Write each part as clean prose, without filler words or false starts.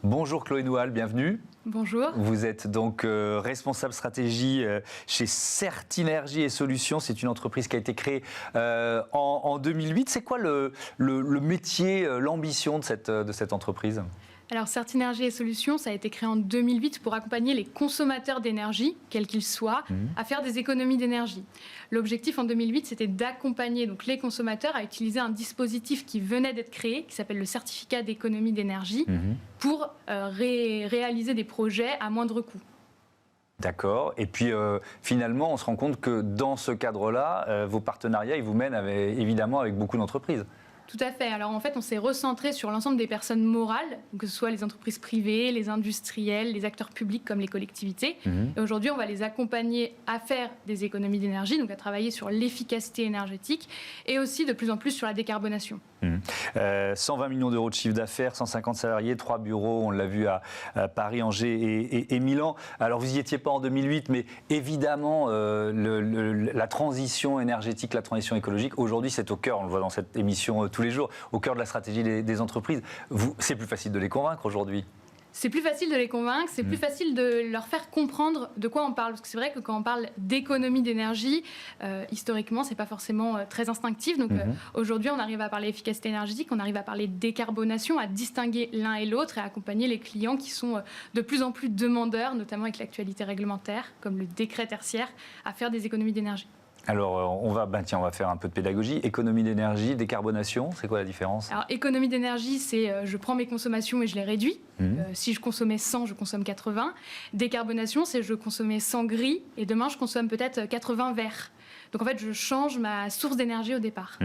Bonjour Chloé Noual, bienvenue. Bonjour. Vous êtes donc responsable stratégie chez Certinergie et Solutions. C'est une entreprise qui a été créée en 2008. C'est quoi le métier, l'ambition de cette entreprise ? Alors, Certinergie et Solutions, ça a été créé en 2008 pour accompagner les consommateurs d'énergie, quels qu'ils soient, à faire des économies d'énergie. L'objectif en 2008, c'était d'accompagner donc les consommateurs à utiliser un dispositif qui venait d'être créé, qui s'appelle le certificat d'économie d'énergie, pour réaliser des projets à moindre coût. D'accord. Et puis finalement, on se rend compte que dans ce cadre-là, vos partenariats, ils vous mènent évidemment avec beaucoup d'entreprises. Tout à fait. Alors en fait, on s'est recentré sur l'ensemble des personnes morales, que ce soit les entreprises privées, les industriels, les acteurs publics comme les collectivités. Et aujourd'hui, on va les accompagner à faire des économies d'énergie, donc à travailler sur l'efficacité énergétique et aussi de plus en plus sur la décarbonation. 120 millions d'euros de chiffre d'affaires, 150 salariés, 3 bureaux, on l'a vu à Paris, Angers et Milan. Alors vous n'y étiez pas en 2008, mais évidemment la transition énergétique, la transition écologique, aujourd'hui c'est au cœur, on le voit dans cette émission tous les jours, au cœur de la stratégie des entreprises. C'est plus facile de les convaincre aujourd'hui ? C'est plus facile de les convaincre, c'est plus facile de leur faire comprendre de quoi on parle. Parce que c'est vrai que quand on parle d'économie d'énergie, historiquement, c'est pas forcément très instinctif. Donc aujourd'hui, on arrive à parler efficacité énergétique, on arrive à parler décarbonation, à distinguer l'un et l'autre et à accompagner les clients qui sont de plus en plus demandeurs, notamment avec l'actualité réglementaire, comme le décret tertiaire, à faire des économies d'énergie. Alors, on va faire un peu de pédagogie. Économie d'énergie, décarbonation, c'est quoi la différence ? Alors, économie d'énergie, c'est je prends mes consommations et je les réduis. Si je consommais 100, je consomme 80. Décarbonation, c'est je consommais 100 gris et demain, je consomme peut-être 80 verts. Donc en fait, je change ma source d'énergie au départ.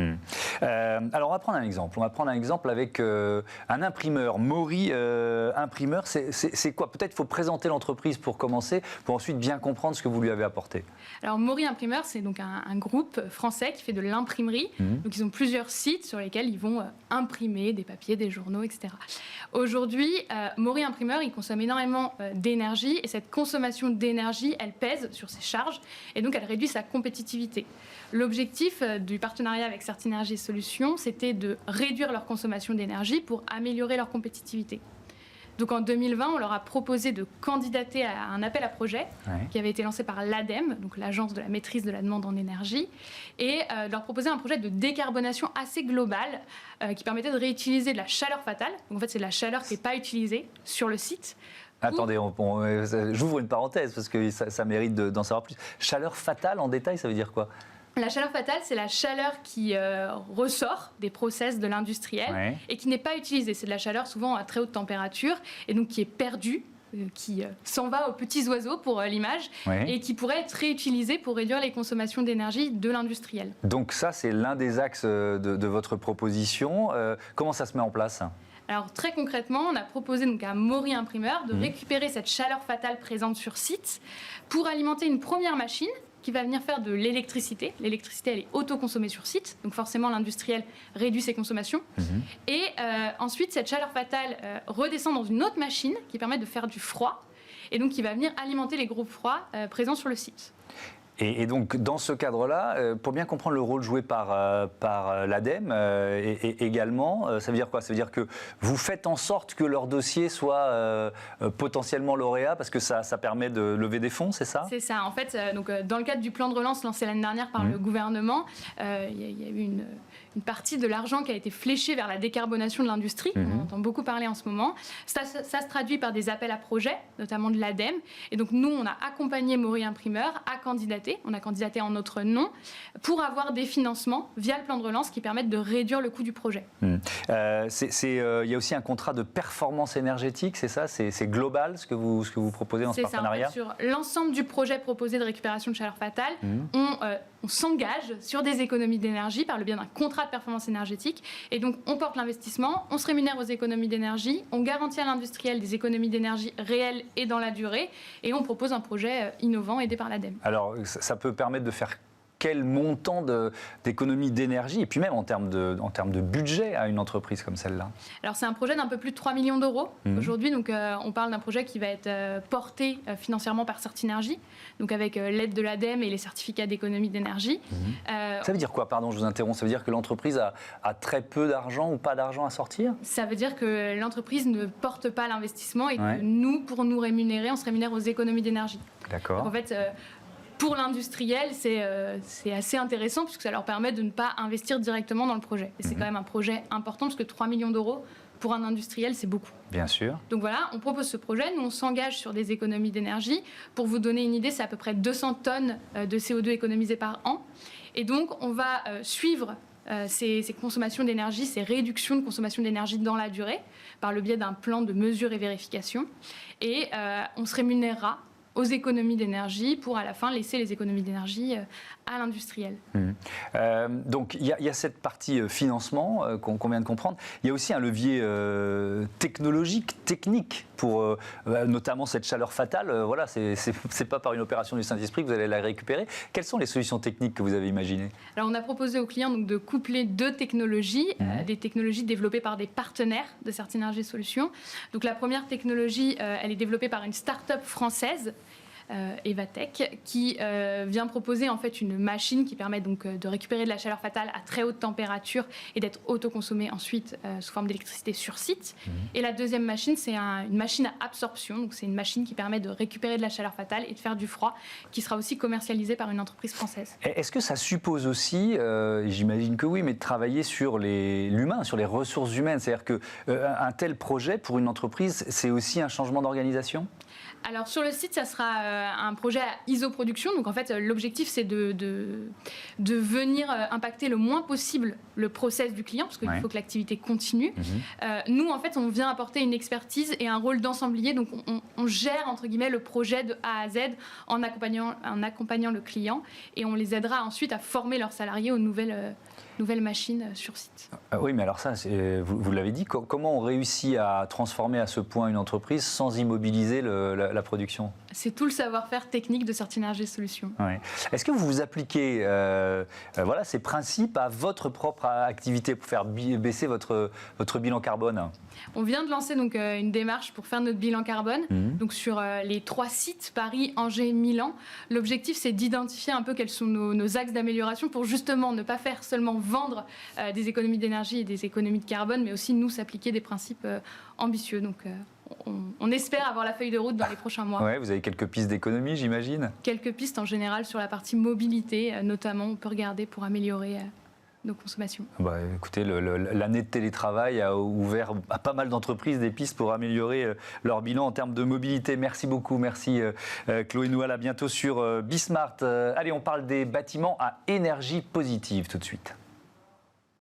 Alors on va prendre un exemple. On va prendre un exemple avec un imprimeur. Mori Imprimeur, c'est quoi ? Peut-être qu'il faut présenter l'entreprise pour commencer, pour ensuite bien comprendre ce que vous lui avez apporté. Alors Mori Imprimeur, c'est donc un groupe français qui fait de l'imprimerie. Donc ils ont plusieurs sites sur lesquels ils vont imprimer des papiers, des journaux, etc. Aujourd'hui, Mori Imprimeur, il consomme énormément d'énergie et cette consommation d'énergie, elle pèse sur ses charges et donc elle réduit sa compétitivité. L'objectif du partenariat avec Certinergie et Solutions, c'était de réduire leur consommation d'énergie pour améliorer leur compétitivité. Donc en 2020, on leur a proposé de candidater à un appel à projet qui avait été lancé par l'ADEME, donc l'Agence de la maîtrise de la demande en énergie, et de leur proposer un projet de décarbonation assez global qui permettait de réutiliser de la chaleur fatale. Donc en fait, c'est de la chaleur qui n'est pas utilisée sur le site. Attendez, j'ouvre une parenthèse parce que ça mérite d'en savoir plus. Chaleur fatale, en détail, ça veut dire quoi ? La chaleur fatale, c'est la chaleur qui ressort des process de l'industriel et qui n'est pas utilisée. C'est de la chaleur souvent à très haute température et donc qui est perdue, qui s'en va aux petits oiseaux pour l'image et qui pourrait être réutilisée pour réduire les consommations d'énergie de l'industriel. Donc ça, c'est l'un des axes de votre proposition. Comment ça se met en place ? Alors très concrètement, on a proposé donc à Mori Imprimeur de récupérer cette chaleur fatale présente sur site pour alimenter une première machine qui va venir faire de l'électricité. L'électricité, elle est autoconsommée sur site, donc forcément l'industriel réduit ses consommations. Et ensuite, cette chaleur fatale redescend dans une autre machine qui permet de faire du froid, et donc qui va venir alimenter les groupes froids présents sur le site. Et donc, dans ce cadre-là, pour bien comprendre le rôle joué par l'ADEME également, ça veut dire quoi ? Ça veut dire que vous faites en sorte que leur dossier soit potentiellement lauréat parce que ça permet de lever des fonds, c'est ça ? C'est ça. En fait, dans le cadre du plan de relance lancé l'année dernière par le gouvernement, il y a eu une partie de l'argent qui a été fléchée vers la décarbonation de l'industrie. On entend beaucoup parler en ce moment. Ça se traduit par des appels à projets, notamment de l'ADEME. Et donc, nous, on a accompagné Mori Imprimeur à candidater. On a candidaté en notre nom pour avoir des financements via le plan de relance qui permettent de réduire le coût du projet. Il y a aussi un contrat de performance énergétique, c'est ça ? C'est global ce que vous proposez dans ce partenariat ? C'est ça. En fait, sur l'ensemble du projet proposé de récupération de chaleur fatale, on s'engage sur des économies d'énergie par le biais d'un contrat de performance énergétique. Et donc, on porte l'investissement, on se rémunère aux économies d'énergie, on garantit à l'industriel des économies d'énergie réelles et dans la durée, et on propose un projet innovant aidé par l'ADEME. Alors, ça peut permettre de faire quel montant d'économie d'énergie et puis même en termes de budget à une entreprise comme celle-là? Alors c'est un projet d'un peu plus de 3 millions d'euros aujourd'hui, donc on parle d'un projet qui va être porté financièrement par Certinergie, donc avec l'aide de l'ADEME et les certificats d'économie d'énergie. Ça veut dire quoi, pardon, je vous interromps, ça veut dire que l'entreprise a très peu d'argent ou pas d'argent à sortir? Ça veut dire que l'entreprise ne porte pas l'investissement et que nous, pour nous rémunérer, on se rémunère aux économies d'énergie. D'accord. Donc en fait, pour l'industriel, c'est assez intéressant puisque ça leur permet de ne pas investir directement dans le projet. Et c'est quand même un projet important parce que 3 millions d'euros, pour un industriel, c'est beaucoup. Bien sûr. Donc voilà, on propose ce projet. Nous, on s'engage sur des économies d'énergie. Pour vous donner une idée, c'est à peu près 200 tonnes de CO2 économisées par an. Et donc, on va suivre ces consommations d'énergie, ces réductions de consommation d'énergie dans la durée, par le biais d'un plan de mesure et vérification. Et on se rémunérera aux économies d'énergie pour à la fin laisser les économies d'énergie à l'industriel. Donc il y a cette partie financement qu'on vient de comprendre. Il y a aussi un levier technologique, technique pour notamment cette chaleur fatale. Voilà, c'est pas par une opération du Saint-Esprit que vous allez la récupérer. Quelles sont les solutions techniques que vous avez imaginées? Alors on a proposé aux clients donc, de coupler deux technologies, des technologies développées par des partenaires de Certinergie Solutions. Donc la première technologie, elle est développée par une start-up française, Evatech, qui vient proposer en fait une machine qui permet donc de récupérer de la chaleur fatale à très haute température et d'être autoconsommée ensuite sous forme d'électricité sur site. Et la deuxième machine, c'est une machine à absorption, donc c'est une machine qui permet de récupérer de la chaleur fatale et de faire du froid, qui sera aussi commercialisée par une entreprise française. Est-ce que ça suppose aussi, j'imagine que oui, mais de travailler sur l'humain, sur les ressources humaines? C'est-à-dire qu'un tel projet pour une entreprise, c'est aussi un changement d'organisation? Alors sur le site, ça sera un projet à isoproduction. Donc en fait, l'objectif, c'est de venir impacter le moins possible le process du client, parce qu'il faut que l'activité continue. Nous, en fait, on vient apporter une expertise et un rôle d'ensemblier. Donc on gère, entre guillemets, le projet de A à Z en accompagnant le client. Et on les aidera ensuite à former leurs salariés aux nouvelles machines sur site. Oui, mais alors ça, vous l'avez dit, comment on réussit à transformer à ce point une entreprise sans immobiliser la production? C'est tout le savoir-faire technique de Certinergie Solutions. Ouais. Est-ce que vous appliquez ces principes à votre propre activité pour faire baisser votre bilan carbone? On vient de lancer donc une démarche pour faire notre bilan carbone. Donc sur les 3 sites, Paris, Angers, Milan. L'objectif, c'est d'identifier un peu quels sont nos axes d'amélioration pour justement ne pas faire seulement vendre des économies d'énergie et des économies de carbone, mais aussi nous s'appliquer des principes ambitieux. Donc on espère avoir la feuille de route dans les prochains mois. Ouais, vous avez quelques pistes d'économie, j'imagine? Quelques pistes en général sur la partie mobilité, notamment, on peut regarder pour améliorer nos consommations. Écoutez, l'année de télétravail a ouvert à pas mal d'entreprises des pistes pour améliorer leur bilan en termes de mobilité. Merci beaucoup, merci Chloé Noual, à bientôt sur Bismart. Allez, on parle des bâtiments à énergie positive tout de suite.